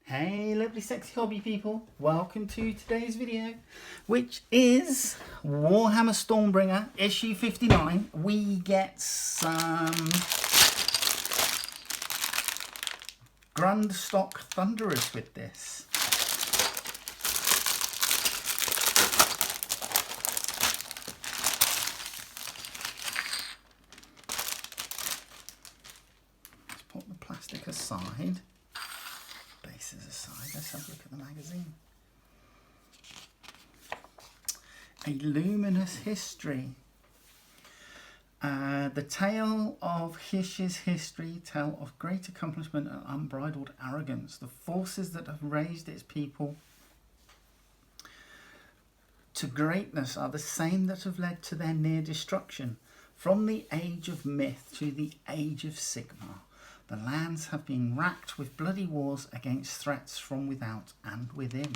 Hey lovely sexy hobby people, welcome to today's video, which is Warhammer Stormbringer issue 59. We get some Grundstok Thunderers with this. Let's put the plastic aside. Bases aside, let's have a look at the magazine. A luminous history. The tale of Hish's history tell of great accomplishment and unbridled arrogance. The forces that have raised its people to greatness are the same that have led to their near destruction. From the age of myth to the age of Sigmar, the lands have been racked with bloody wars against threats from without and within.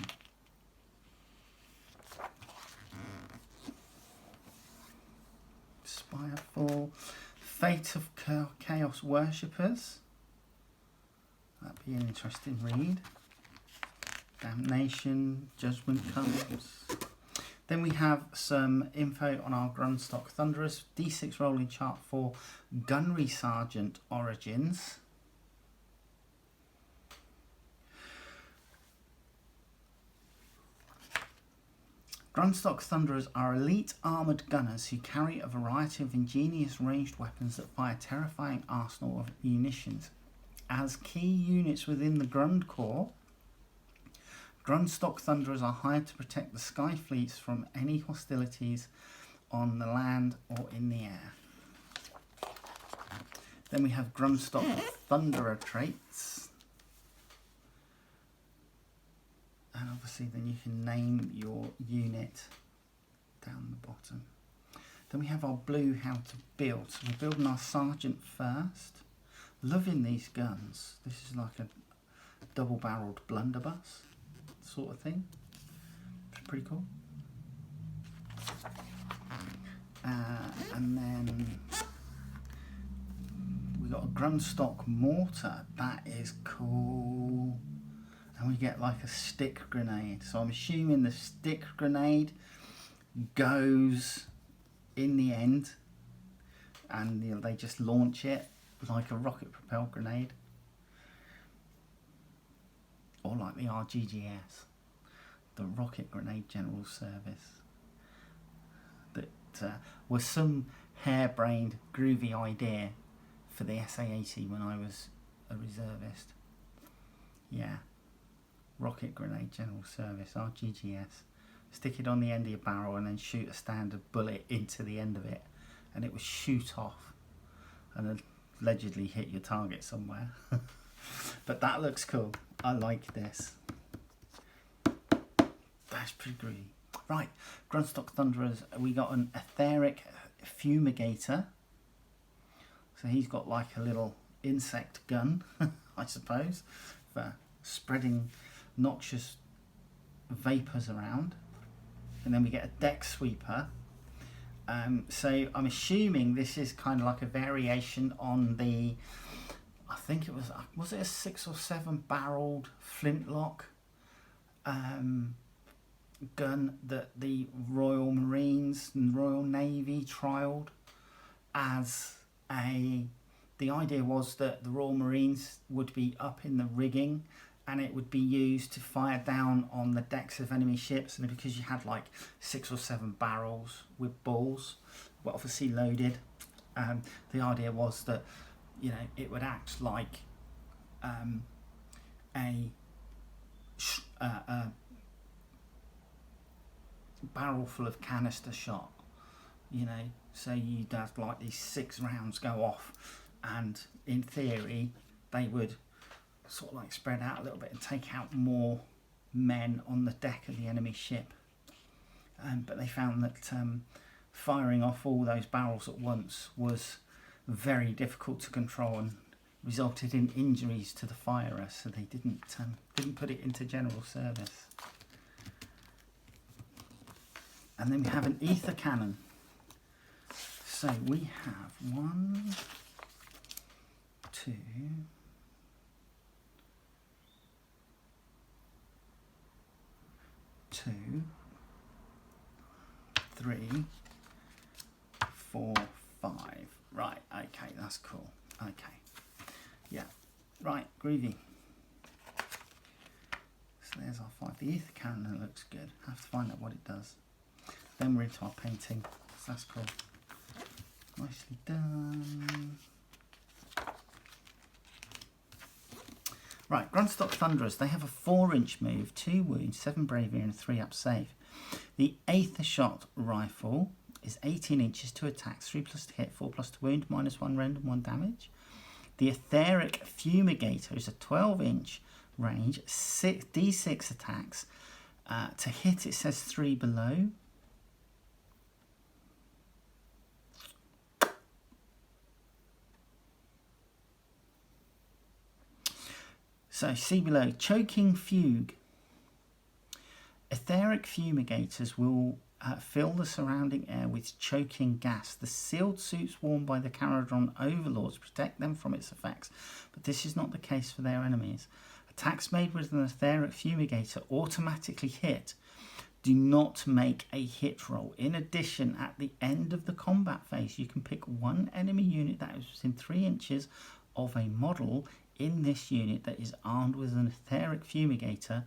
Spirefall, fate of chaos worshippers. That'd be an interesting read. Damnation, judgment comes. Then we have some info on our Grundstok Thunderers, D6 rolling chart for Gunnery Sergeant Origins. Grundstok Thunderers are elite armoured gunners who carry a variety of ingenious ranged weapons that fire a terrifying arsenal of munitions. As key units within the Grund Corps, Grundstok Thunderers are hired to protect the sky fleets from any hostilities on the land or in the air. Then we have Grundstok Thunderer traits. And obviously then you can name your unit down the bottom. Then we have our blue how to build. So we're building our sergeant first. Loving these guns. This is like a double-barreled blunderbuss sort of thing. It's pretty cool. And then we got a Grundstok mortar. That is cool. And we get like a stick grenade. So I'm assuming the stick grenade goes in the end, and they just launch it like a rocket propelled grenade. Or like the RGGS, the Rocket Grenade General Service. That was some harebrained, groovy idea for the SA-80 when I was a reservist. Yeah, Rocket Grenade General Service, RGGS. Stick it on the end of your barrel and then shoot a standard bullet into the end of it, and it would shoot off and allegedly hit your target somewhere. But that looks cool. I like this. That's pretty groovy. Right, Grundstok Thunderers, we got an etheric fumigator. So he's got like a little insect gun, I suppose, for spreading noxious vapours around. And then we get a deck sweeper. So I'm assuming this is kind of like a variation on the, I think it was it a 6 or 7 barreled flintlock gun that the Royal Marines and Royal Navy trialled as the idea was that the Royal Marines would be up in the rigging and it would be used to fire down on the decks of enemy ships, and because you had like 6 or 7 barrels with balls, well, obviously loaded, the idea was that, you know, it would act like a barrel full of canister shot, you know, so you'd have like these 6 rounds go off, and in theory they would sort of like spread out a little bit and take out more men on the deck of the enemy ship. But they found that firing off all those barrels at once was very difficult to control and resulted in injuries to the firer, so they didn't put it into general service. And then we have an ether cannon. So we have 1, 2, 2, 3, 4, 5. Right, okay, that's cool. Okay. Yeah. Right, groovy. So there's our 5. The ether cannon looks good. Have to find out what it does. Then we're into our painting. So that's cool. Nicely done. Right, Grundstok Thunderers. They have a 4-inch move, 2 wounds, 7 bravery and a 3-up save. The Aether Shot Rifle is 18 inches, 2 attacks, 3 plus to hit, 4 plus to wound, -1 rend and 1 damage. The Etheric Fumigator is a 12-inch range, D6 attacks. To hit, it says 3 below. So, see below, Choking Fugue. Etheric fumigators will fill the surrounding air with choking gas. The sealed suits worn by the Caradron overlords protect them from its effects, but this is not the case for their enemies. Attacks made with an etheric fumigator automatically hit. Do not make a hit roll. In addition, at the end of the combat phase, you can pick one enemy unit that is within 3 inches of a model in this unit that is armed with an etheric fumigator.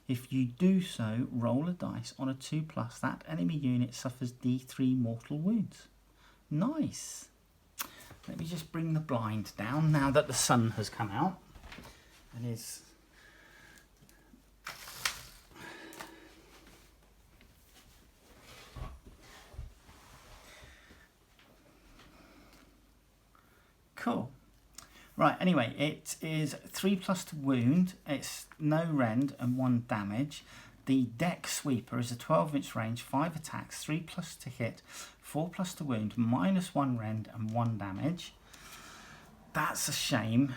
If you do so, roll a dice. On a 2+, that enemy unit suffers D3 mortal wounds. Nice. Let me just bring the blind down now that the sun has come out and is cool. Right, anyway, it is 3+ to wound, it's no rend and 1 damage. The Deck Sweeper is a 12-inch range, 5 attacks, 3+ to hit, 4+ to wound, -1 rend and 1 damage. That's a shame,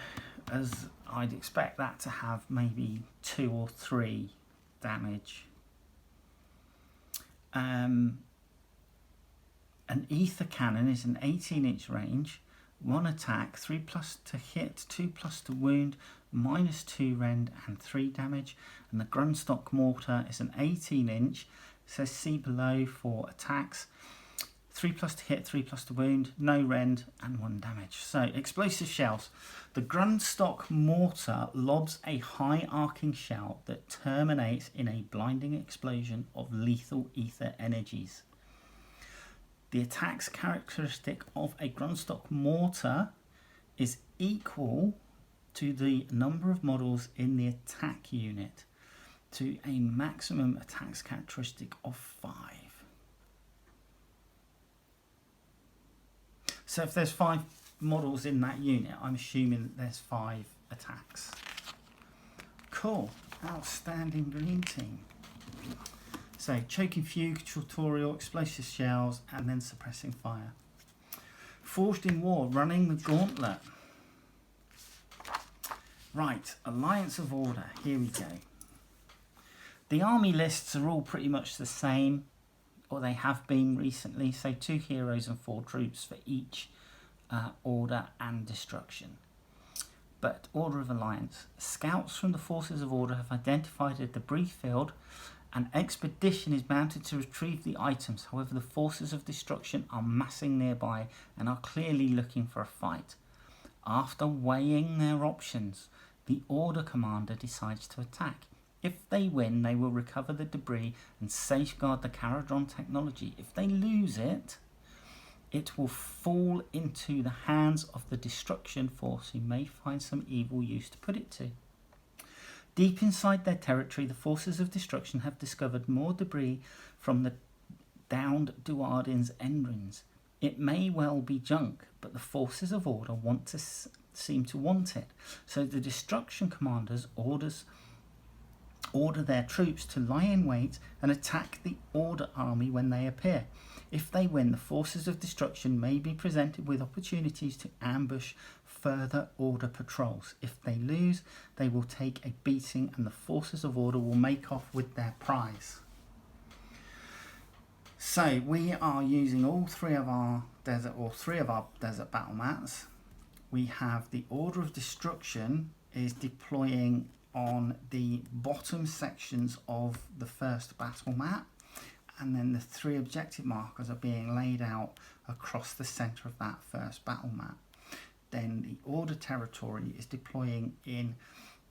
as I'd expect that to have maybe 2 or 3 damage. An Ether Cannon is an 18-inch range, 1 attack, 3+ to hit, 2+ to wound, -2 rend and 3 damage. And the Grundstok Mortar is an 18-inch, says see below, for attacks, 3+ to hit, 3+ to wound, no rend and 1 damage. So, explosive shells. The Grundstok Mortar lobs a high arcing shell that terminates in a blinding explosion of lethal ether energies. The attack's characteristic of a Grundstok Mortar is equal to the number of models in the attack unit, to a maximum attack's characteristic of 5. So if there's 5 models in that unit, I'm assuming that there's 5 attacks. Cool. Outstanding green team. So, Choking Fugue, Tutorial, Explosive Shells, and then Suppressing Fire. Forged in War, running the gauntlet. Right, Alliance of Order, here we go. The army lists are all pretty much the same, or they have been recently, so 2 heroes and 4 troops for each order and destruction. But Order of Alliance. Scouts from the Forces of Order have identified a debris field. An expedition is mounted to retrieve the items. However, the Forces of Destruction are massing nearby and are clearly looking for a fight. After weighing their options, the Order commander decides to attack. If they win, they will recover the debris and safeguard the Caradron technology. If they lose it, it will fall into the hands of the Destruction Force, who may find some evil use to put it to. Deep inside their territory, the Forces of Destruction have discovered more debris from the downed Dwarven's engines. It may well be junk, but the Forces of Order seem to want it. So the Destruction Commanders order their troops to lie in wait and attack the Order army when they appear. If they win, the Forces of Destruction may be presented with opportunities to ambush further Order patrols. If they lose, they will take a beating and the Forces of Order will make off with their prize. So we are using all 3 of our desert battle mats. We have the Order of Destruction is deploying on the bottom sections of the first battle map, and then the 3 objective markers are being laid out across the centre of that first battle map. Then the order territory is deploying in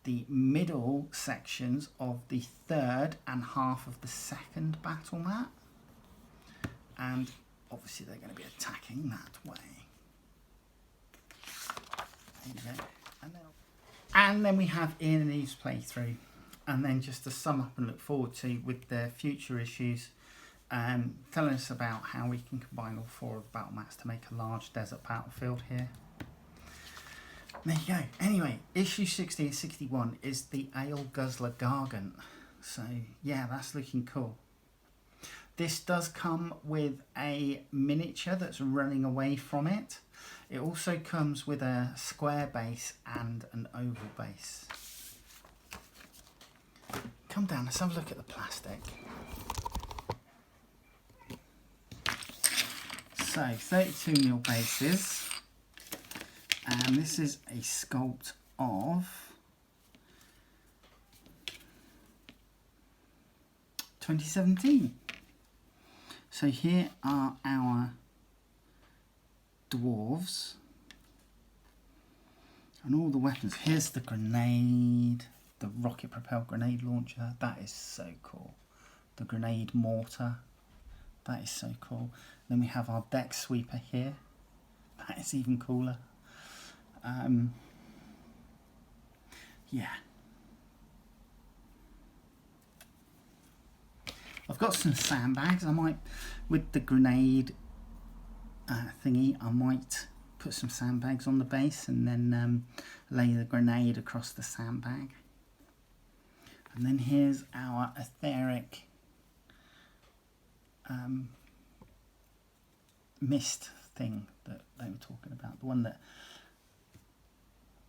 the middle sections of the 3rd and half of the 2nd battle map, and obviously they're going to be attacking that way. There you go. And then we have Ian and Eve's playthrough, and then just to sum up and look forward to with the future issues, telling us about how we can combine all 4 of the battle maps to make a large desert battlefield here. There you go. Anyway, issue 60 and 61 is the Ale Guzzler Gargant. So yeah, that's looking cool. This does come with a miniature that's running away from it. It also comes with a square base and an oval base. Come down, let's have a look at the plastic. So 32mm bases, and this is a sculpt of 2017. So here are our dwarves and all the weapons. Here's the grenade, the rocket propelled grenade launcher, that is so cool. The grenade mortar, that is so cool. Then we have our deck sweeper here, that is even cooler. Yeah, I've got some sandbags. I might, with the grenade thingy, I might put some sandbags on the base and then lay the grenade across the sandbag. And then here's our etheric mist thing that they were talking about. The one that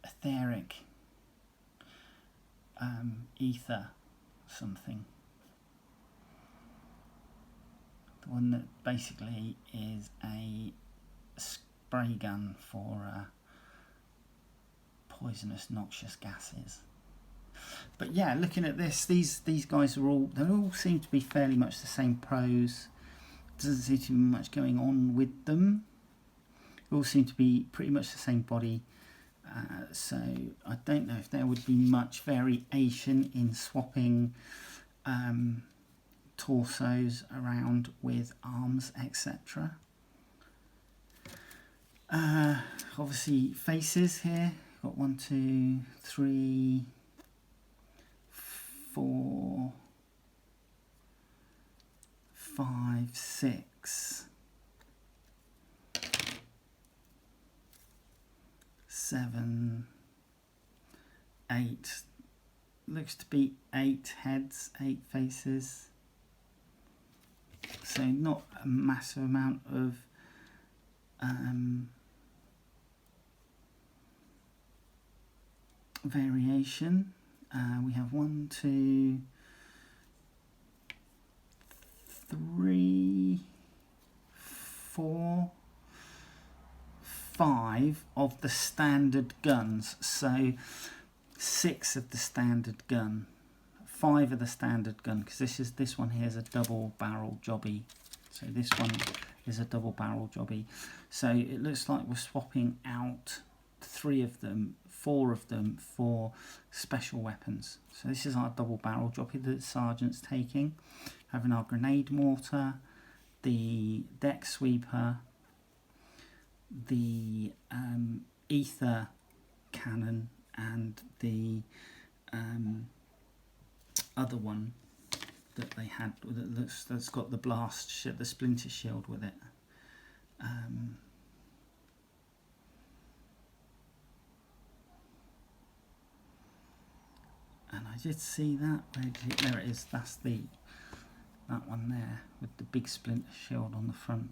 etheric ether something. The one that basically is a spray gun for poisonous, noxious gases. But yeah, looking at this, these guys are all, they all seem to be fairly much the same pros. Doesn't seem to be much going on with them. They all seem to be pretty much the same body. So I don't know if there would be much variation in swapping torsos around with arms, etc. Obviously faces here. Got 1, 2, 3, 4, 5, 6, 7, 8. Looks to be 8 heads, 8 faces. So not a massive amount of variation. We have 1, 2, 3, 4, 5 of the standard guns. So 6 of the standard gun, 5 of the standard gun, because this one here is a double barrel jobby. So this one is a double barrel jobby. So it looks like we're swapping out 3 of them, 4 of them for special weapons. So this is our double barrel jobby that the sergeant's taking. Having our grenade mortar, the deck sweeper, the ether cannon, and the other one that they had that's got the blast, the splinter shield with it. And I did see that. There it is. That's that one there with the big splinter shield on the front.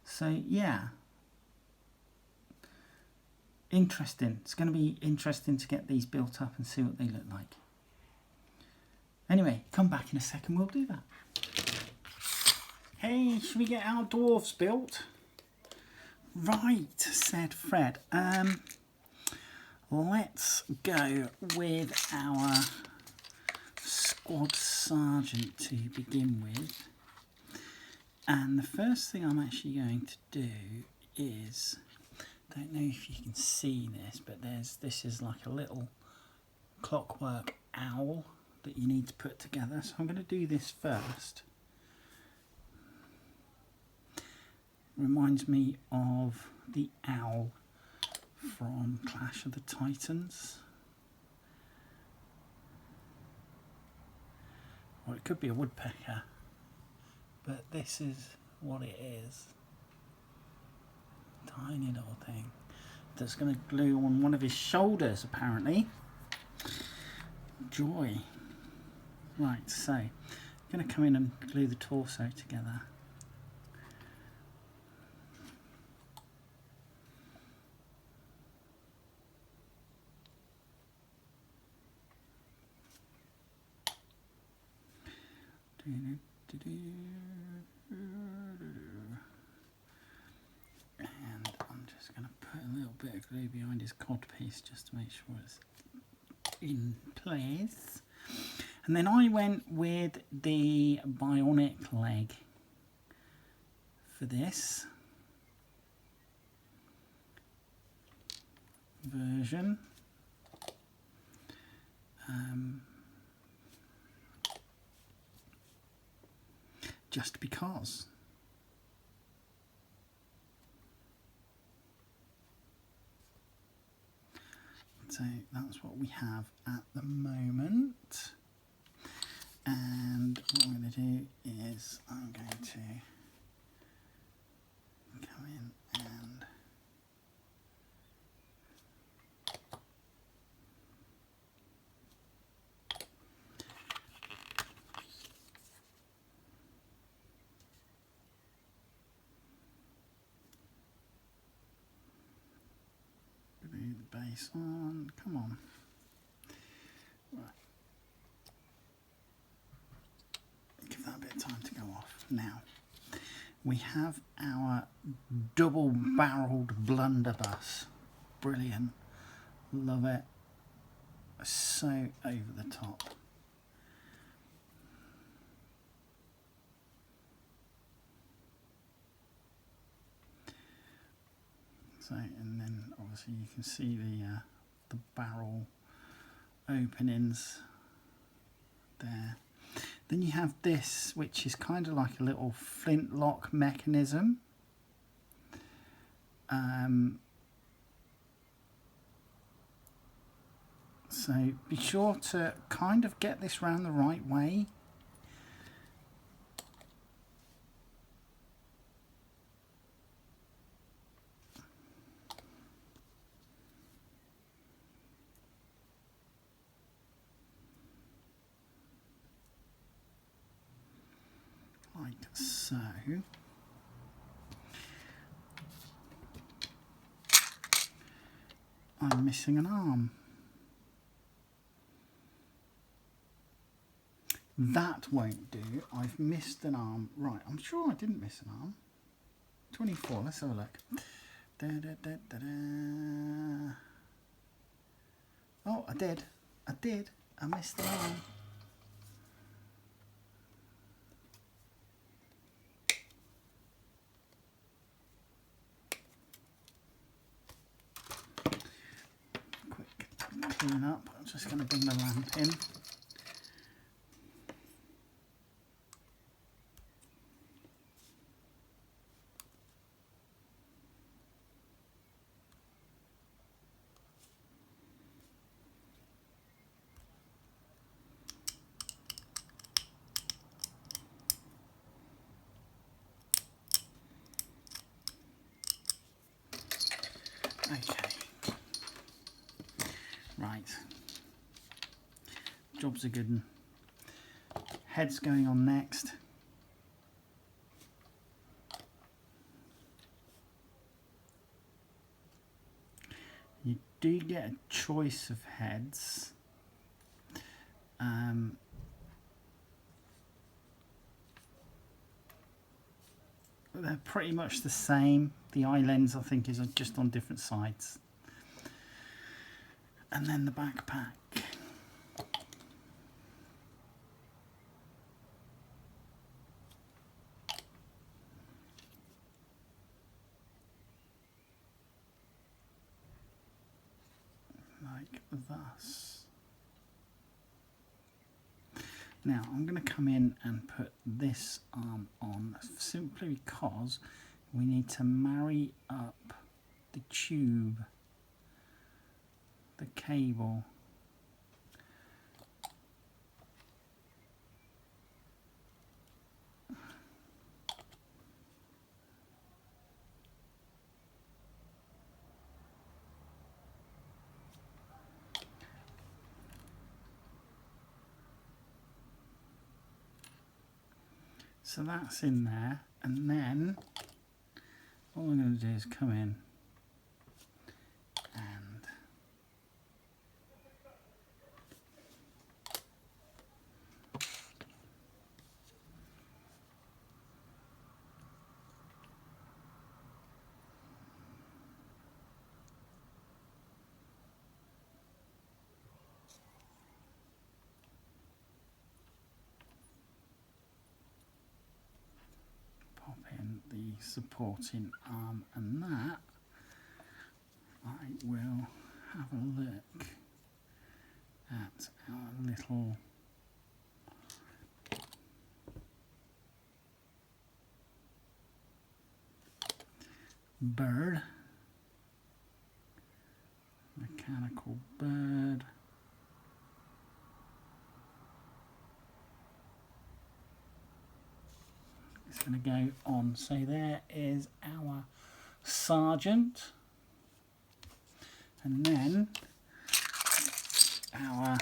So yeah, interesting. It's going to be interesting to get these built up and see what they look like. Anyway, come back in a second, we'll do that. Hey, should we get our dwarves built? Right, said Fred. let's go with our squad sergeant to begin with. And the first thing I'm actually going to do is, I don't know if you can see this, but this is like a little clockwork owl that you need to put together. So I'm going to do this first. Reminds me of the owl from Clash of the Titans. Or it could be a woodpecker. But this is what it is. Tiny little thing that's going to glue on one of his shoulders, apparently. Joy. Right, so I'm going to come in and glue the torso together. And I'm just going to put a little bit of glue behind his codpiece just to make sure it's in place. And then I went with the bionic leg for this version. Just because. So that's what we have at the moment. And what I'm going to do is I'm going to come in and glue the base on. Come on. Right. Give that a bit of time to go off. Now, we have our double-barreled blunderbuss. Brilliant. Love it. So over the top. So, and then obviously you can see the barrel openings there. Then you have this, which is kind of like a little flintlock mechanism. So be sure to kind of get this round the right way. Like so. I'm missing an arm. That won't do. I've missed an arm. Right, I'm sure I didn't miss an arm. 24, let's have a look. Da, da, da, da, da. Oh, I did. I missed an arm. Quick clean up. I'm just going to bring the lamp in. Okay. Right. Job's a good one. Head's going on next. You do get a choice of heads. They're pretty much the same. The eye lens, I think, is just on different sides. And then the backpack. Like thus. Now I'm going to come in and put this arm on simply because we need to marry up the tube, the cable. So that's in there, and then all I'm going to do is come in and pop in the supporting arm, and that I will have a look at our little bird, mechanical bird. It's going to go on. So there is our sergeant, and then our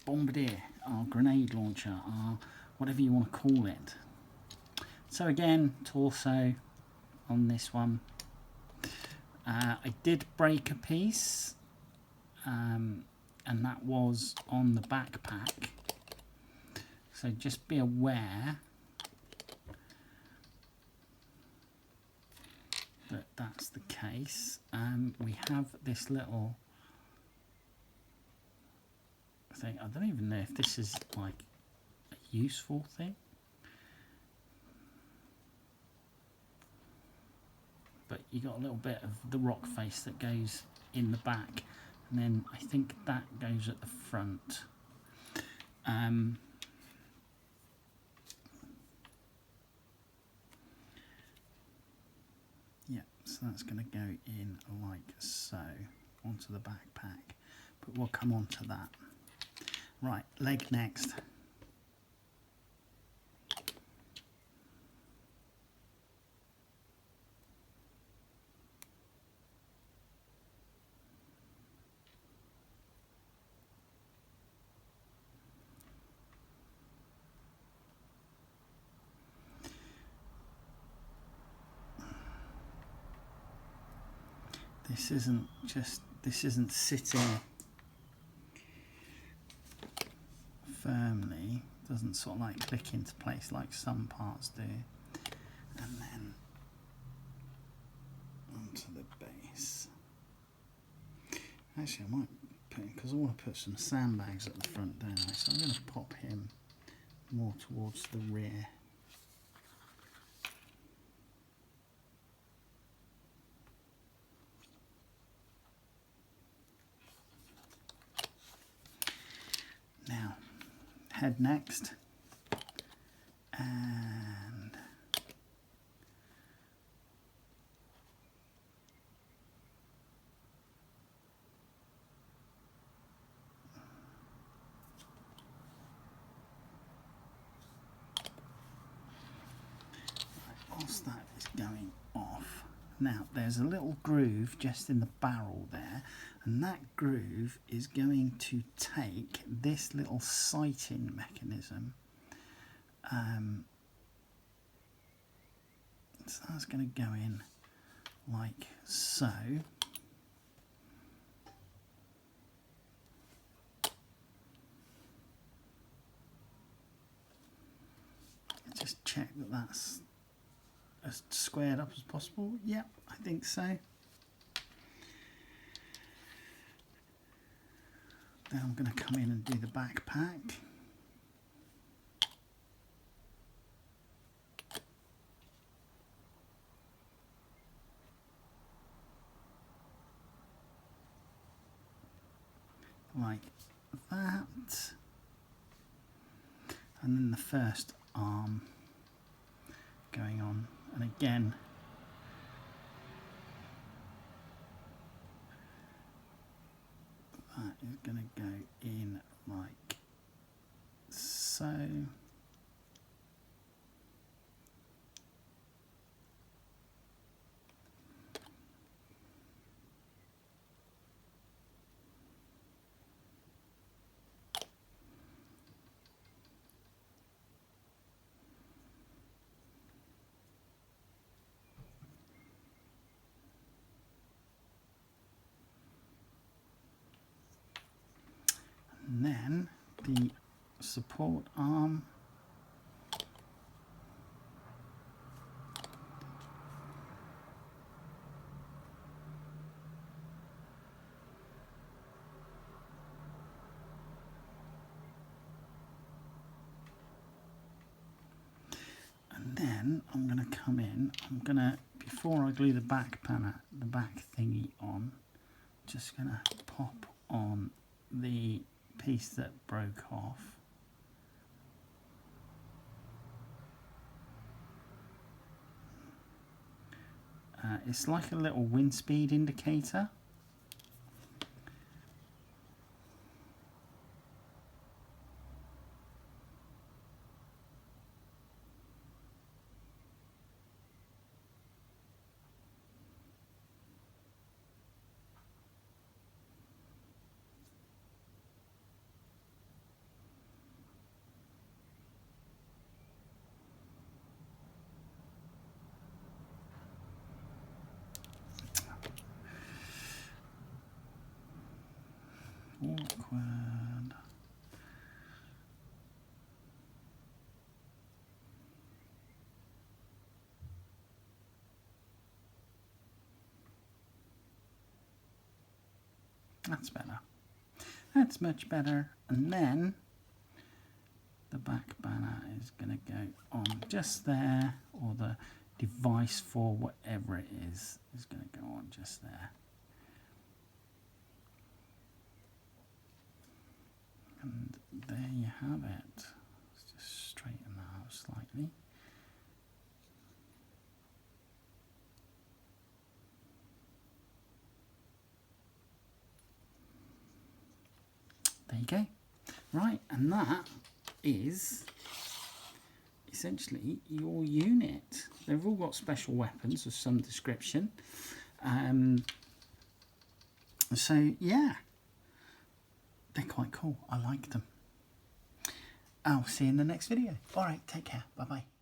bombardier, our grenade launcher, our whatever you want to call it. So again, torso on this one. I did break a piece, and that was on the backpack. So just be aware that that's the case. We have this little thing. I don't even know if this is like a useful thing. But you got a little bit of the rock face that goes in the back, and then I think that goes at the front. Yeah, so that's going to go in like so onto the backpack, but we'll come on to that. Right, leg next. This isn't sitting firmly, doesn't sort of like click into place like some parts do, and then onto the base. Actually I might put, because I want to put some sandbags at the front, don't I? So I'm going to pop him more towards the rear. Now, head next, and whilst that is going off, now there's a little groove just in the barrel there, and that groove is going to take this little sighting mechanism. So that's going to go in like so. Just check that that's as squared up as possible. Yep, I think so. Then I'm going to come in and do the backpack. Like that. And then the first arm going on. And again, that is going to go in like so. And then the support arm. And then I'm going to come in, before I glue the back thingy on, just going to pop on the piece that broke off. It's like a little wind speed indicator. Awkward. That's better. That's much better. And then the back banner is going to go on just there, or the device for whatever it is going to go on just there. And there you have it. Let's just straighten that out slightly. There you go. Right, and that is essentially your unit. They've all got special weapons of some description. So yeah, they're quite cool. I like them. I'll see you in the next video. All right, take care. Bye-bye.